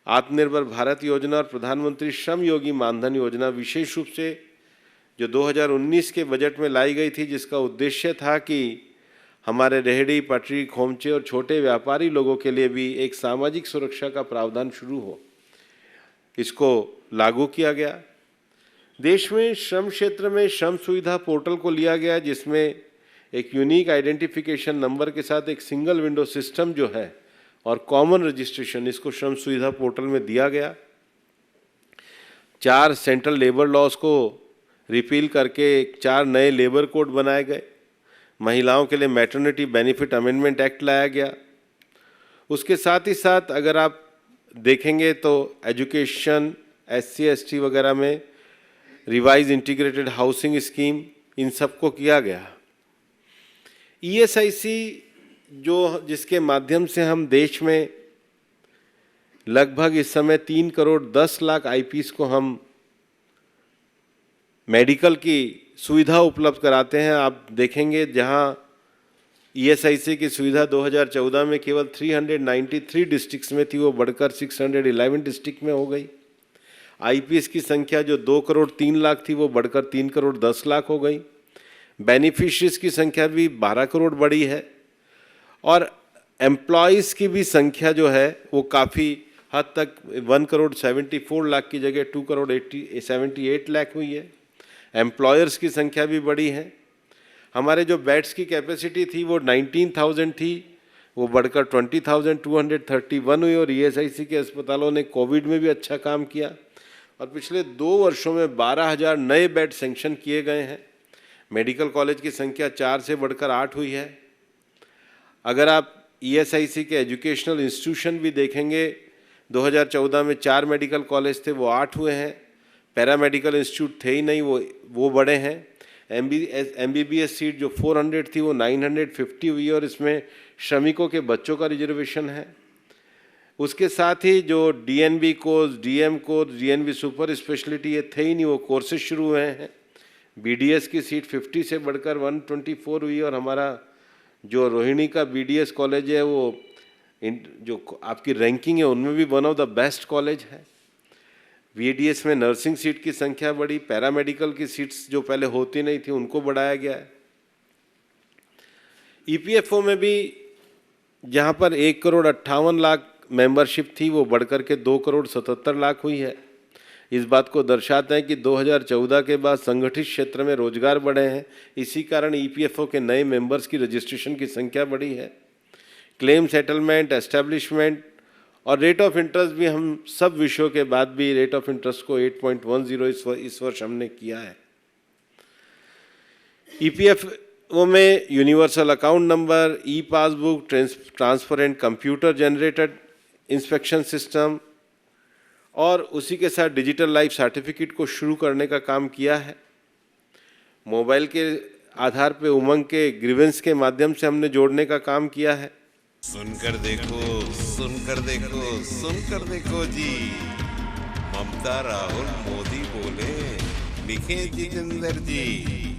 आत्मनिर्भर भारत योजना और प्रधानमंत्री श्रम योगी मानधन योजना विशेष रूप से जो 2019 के बजट में लाई गई थी, जिसका उद्देश्य था कि हमारे रेहड़ी पटरी खोमचे और छोटे व्यापारी लोगों के लिए भी एक सामाजिक सुरक्षा का प्रावधान शुरू हो, इसको लागू किया गया। देश में श्रम क्षेत्र में श्रम सुविधा पोर्टल को लिया गया, जिसमें एक यूनिक आइडेंटिफिकेशन नंबर के साथ एक सिंगल विंडो सिस्टम जो है और कॉमन रजिस्ट्रेशन, इसको श्रम सुविधा पोर्टल में दिया गया। 4 सेंट्रल लेबर लॉज को रिपील करके 4 नए लेबर कोड बनाए गए। महिलाओं के लिए मैटरनिटी बेनिफिट अमेंडमेंट एक्ट लाया गया। उसके साथ ही साथ अगर आप देखेंगे तो एजुकेशन, SC ST वगैरह में रिवाइज इंटीग्रेटेड हाउसिंग स्कीम, इन सबको किया गया। ESIC जिसके माध्यम से हम देश में लगभग इस समय 3 करोड़ 10 लाख IPs को हम मेडिकल की सुविधा उपलब्ध कराते हैं। आप देखेंगे जहां ESIC की सुविधा 2014 में केवल 393 डिस्ट्रिक्ट्स में थी, वो बढ़कर 611 डिस्ट्रिक्ट में हो गई। IPs की संख्या जो 2 करोड़ 3 लाख थी, वो बढ़कर 3 करोड़ 10 लाख हो गई। बेनिफिशरीज की संख्या भी 12 करोड़ बढ़ी है और एम्प्लॉयज़ की भी संख्या जो है वो काफ़ी हद तक 1 करोड़ 74 लाख की जगह 2 करोड़ 78 लाख हुई है। एम्प्लॉयर्स की संख्या भी बढ़ी है। हमारे जो बेड्स की कैपेसिटी थी वो 19,000 थी, वो बढ़कर 20,231 हुई और ESIC के अस्पतालों ने कोविड में भी अच्छा काम किया और पिछले 2 वर्षों में 12,000 नए बेड सैंक्शन किए गए हैं। मेडिकल कॉलेज की संख्या 4 से बढ़कर 8 हुई है। अगर आप ESIC के एजुकेशनल इंस्टीट्यूशन भी देखेंगे, 2014 में 4 मेडिकल कॉलेज थे, वो 8 हुए हैं। पैरामेडिकल इंस्टीट्यूट थे ही नहीं, वो बड़े हैं। MBBS सीट जो 400 थी वो 950 हुई और इसमें श्रमिकों के बच्चों का रिजर्वेशन है। उसके साथ ही जो DNB course, DM course, DNB super speciality, ये थे ही नहीं, वो कोर्सेज शुरू हुए हैं। BDS की सीट 50 से बढ़कर 124 हुई और हमारा जो रोहिणी का BDS कॉलेज है वो जो आपकी रैंकिंग है उनमें भी one of the best college है। VDS में नर्सिंग सीट की संख्या बढ़ी। पैरामेडिकल की सीट्स जो पहले होती नहीं थी उनको बढ़ाया गया है। EPFO में भी जहां पर 1 करोड़ 58 लाख मेंबरशिप थी, वो बढ़कर के 2 करोड़ 77 लाख हुई है। इस बात को दर्शाता है कि 2014 के बाद संगठित क्षेत्र में रोजगार बढ़े हैं, इसी कारण EPFO के नए मेंबर्स की रजिस्ट्रेशन की संख्या बढ़ी है। क्लेम सेटलमेंट, एस्टेब्लिशमेंट और रेट ऑफ इंटरेस्ट भी, हम सब विषयों के बाद भी रेट ऑफ इंटरेस्ट को 8.10 इस वर्ष हमने किया है। EPFO में universal account number, passbook, transparent computer generated inspection system और उसी के साथ डिजिटल लाइफ सर्टिफिकेट को शुरू करने का काम किया है। मोबाइल के आधार पे उमंग के ग्रीवेंस के माध्यम से हमने जोड़ने का काम किया है। सुनकर देखो, सुनकर देखो, सुनकर देखो जी। ममता, राहुल, मोदी बोले, लिखे जितेंद्र जी।